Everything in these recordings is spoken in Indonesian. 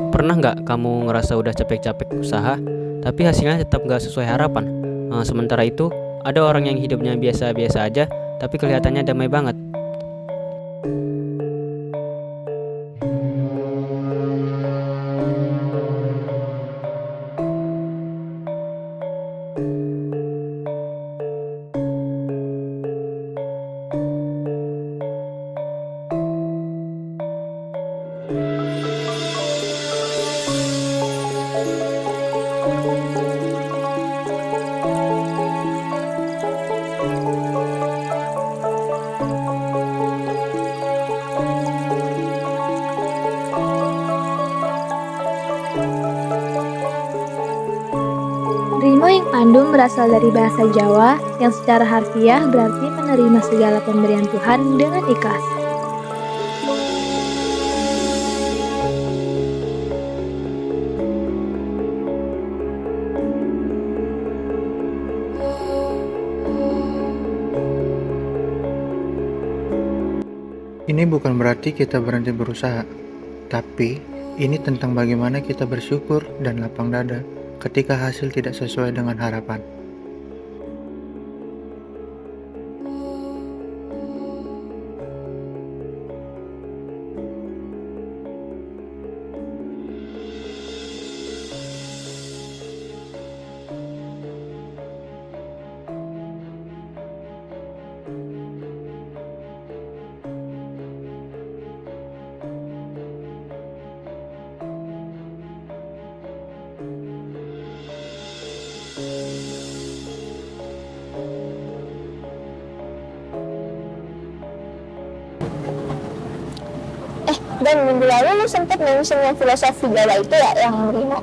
Pernah nggak kamu ngerasa udah capek-capek usaha, tapi hasilnya tetap nggak sesuai harapan? Sementara itu, ada orang yang hidupnya biasa-biasa aja, tapi kelihatannya damai banget. Rimo yang Pandum berasal dari bahasa Jawa yang secara harfiah berarti menerima segala pemberian Tuhan dengan ikhlas. Ini bukan berarti kita berhenti berusaha, tapi ini tentang bagaimana kita bersyukur dan lapang dada ketika hasil tidak sesuai dengan harapan. Dan minggu lalu lu sempat mention yang filosofi Jawa itu ya, yang Rimo.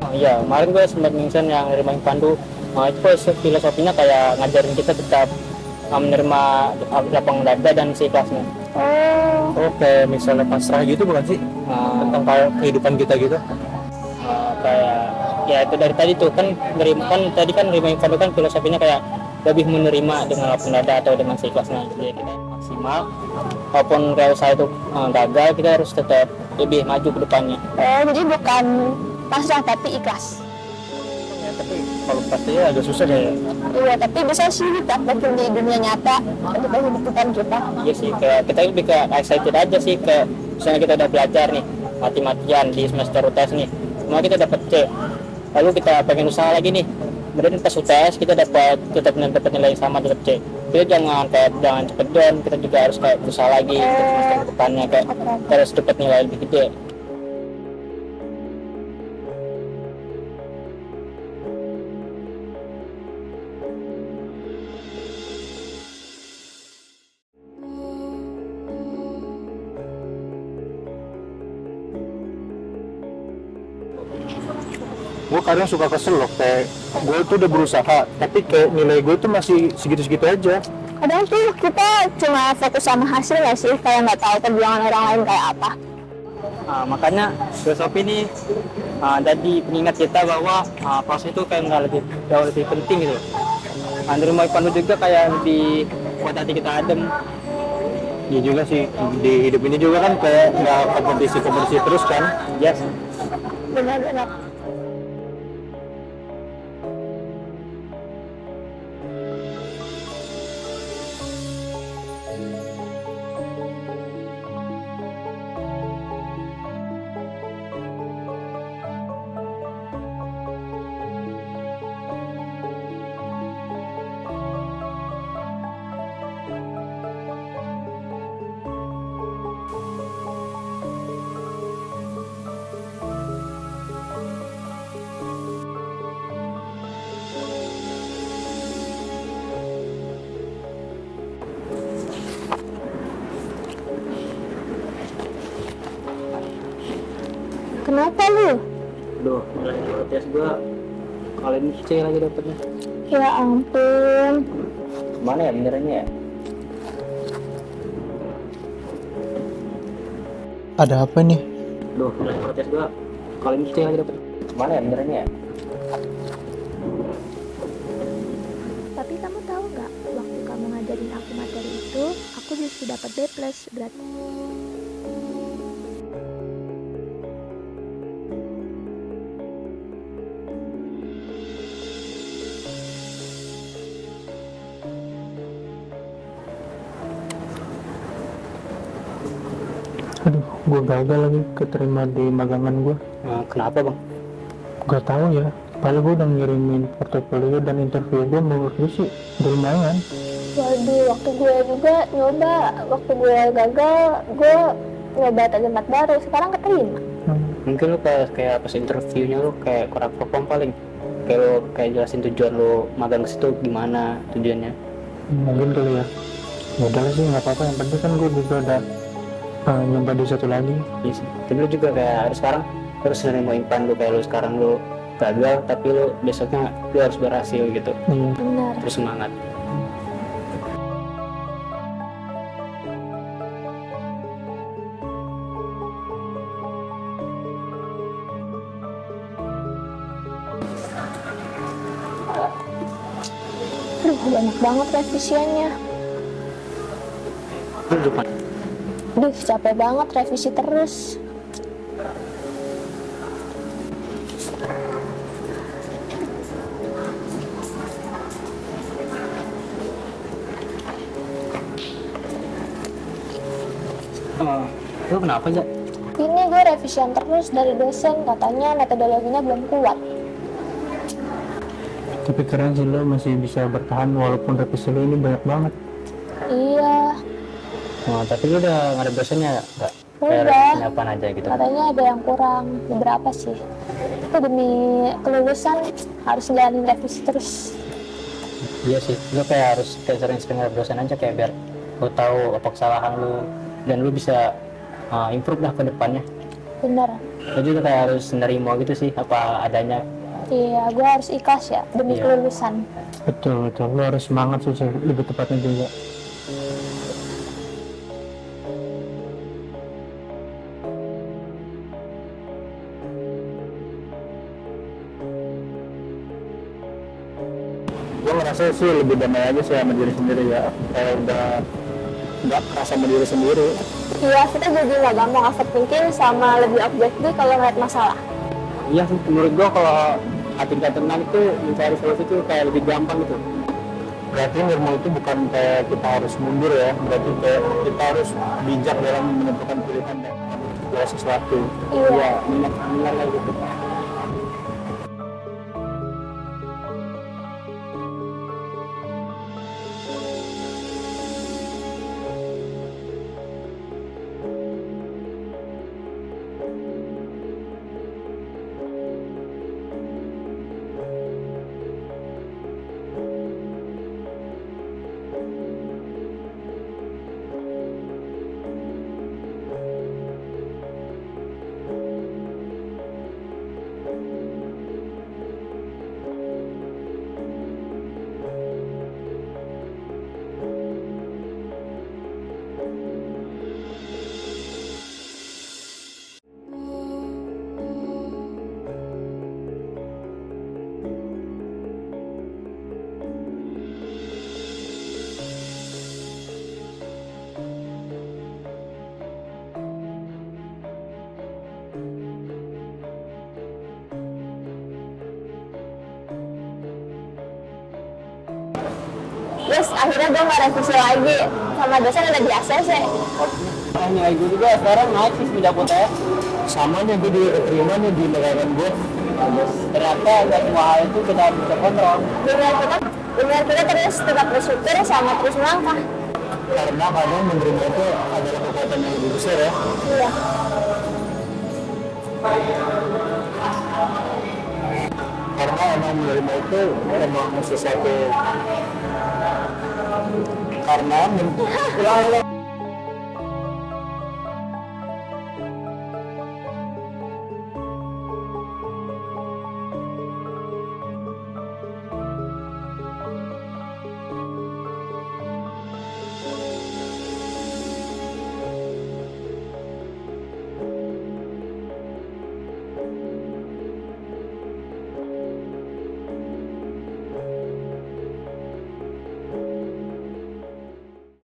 Oh iya, kemarin gue sempat mention yang Rima Pandu. Itu filosofinya kayak ngajarin kita tetap menerima lapang dada dan seikhlasnya. Oh, Kayak misalnya pasrah gitu bukan sih? Tentang kayak kehidupan kita gitu. Kayak ya itu dari tadi tuh kan tadi kan Rima Pandu kan filosofinya kayak lebih menerima dengan lapang dada atau dengan seikhlasnya. Jadi kita maksimal, walaupun usaha itu gagal, kita harus tetap lebih maju ke depannya. jadi bukan pasrah tapi ikhlas. Ya, tapi kalau pastinya agak susah ya. Iya, tapi bisa sih dipraktekin di dunia nyata ketika kehidupan kita. Iya sih, kayak kita lebih ke excited aja sih, ke misalnya kita udah belajar nih mati-matian di semester UTS nih, semua kita dapat C, lalu kita pengen usaha lagi nih, kemudian pas UTS kita tetap nilai yang sama, tetap C. Kita jangan cepet down, kita juga harus kayak berusaha lagi untuk semester depannya, kayak kita harus dapat nilai lebih gede. Gue kadang suka kesel loh, kayak gue tuh udah berusaha, tapi kayak nilai gue tuh masih segitu-segitu aja. Kadang tuh kita cuma fokus sama hasil nggak sih, kayak nggak tahu perjuangan orang lain kayak apa. Makanya filosofi ini jadi pengingat kita bahwa proses itu kayak jauh lebih penting gitu. Nerima Pandu juga kayak lebih buat hati kita adem. Iya juga sih, di hidup ini juga kan kayak nggak kompetisi terus kan. Yes. Benar-benar. Kenapa lu? Duh, nilai protes gue kali ini C lagi dapetnya. Ya ampun. Mana ya benernya ya? Ada apa nih? Duh, nilai protes gue kali ini C lagi dapetnya. Mana ya benernya ya? Tapi kamu tahu nggak, waktu kamu ngajarin aku materi itu, aku justru dapat B+, berarti. Aduh, gue gagal lagi keterima di magangan gue. Kenapa bang? Gak tahu ya, padahal gue udah ngirimin portofolio dan interview gue, menurut gue sih udah lumayan. Waduh, waktu gue juga nyoba, waktu gue gagal, gue nyoba tempat baru, sekarang keterima. Mungkin lu pas interviewnya lu kayak kurang perform paling. Kayak lu kayak jelasin tujuan lu magang ke situ gimana tujuannya. Mungkin kali ya. Ya udahlah sih, nggak apa-apa. Yang penting kan gue juga udah nyoba di satu lagi. Iya sih. Tapi lu juga kayak harus sekarang terus nerima impan lu, kayak lu sekarang lu gagal tapi lu besoknya lu harus berhasil gitu. Iya. Benar. Terus semangat. Aduh, banyak banget revisiannya. Duh, capek banget revisi terus. Lu kenapa aja? Ini gue revisian terus dari dosen, katanya metodologinya belum kuat. Tapi keren sih, lo masih bisa bertahan walaupun revisi lo ini banyak banget. Iya, Tapi lu udah nggak ada dosennya nggak? udah. Apaan aja gitu? Katanya ada yang kurang, beberapa sih. Itu demi kelulusan harus jalanin revisi terus. Iya sih, lu kayak harus kayak sering-sering lihat dosen aja kayak biar lu tahu apa kesalahan lu dan lu bisa improve lah ke depannya. Bener. Lu juga kayak harus nerima gitu sih apa adanya. Iya, gue harus ikhlas ya demi Iya. kelulusan. Betul, lo harus semangat sih, lebih tepatnya juga. Gue ngerasa sih lebih damai aja sih sama diri sendiri ya, kayak udah nggak kerasa sama diri sendiri. Iya, kita jadi nggak gampang overthinking sama lebih objektif kalau ngeliat masalah. Iya sih, menurut gua kalau hati kita tenang itu mencari solusi itu kayak lebih gampang gitu. Berarti nirmo itu bukan kayak kita harus mundur ya, berarti kayak kita harus bijak dalam menentukan pilihan dan segala sesuatu. Iya. Benar lah gitu. Terus akhirnya gue nggak revisi lagi sama dosen udah di ACC. Nilai gue juga sekarang naik sih semenjak UTS. Sama nih, gue juga keterima nih di magangan gue. Ternyata nggak semua hal itu kita bisa kontrol. Benar-benar terus tetap bersyukur sama terus melangkah. Karena kadang menerima itu adalah kekuatan yang lebih besar ya. Iya. Karena emang menerima itu emang sesuatu, karena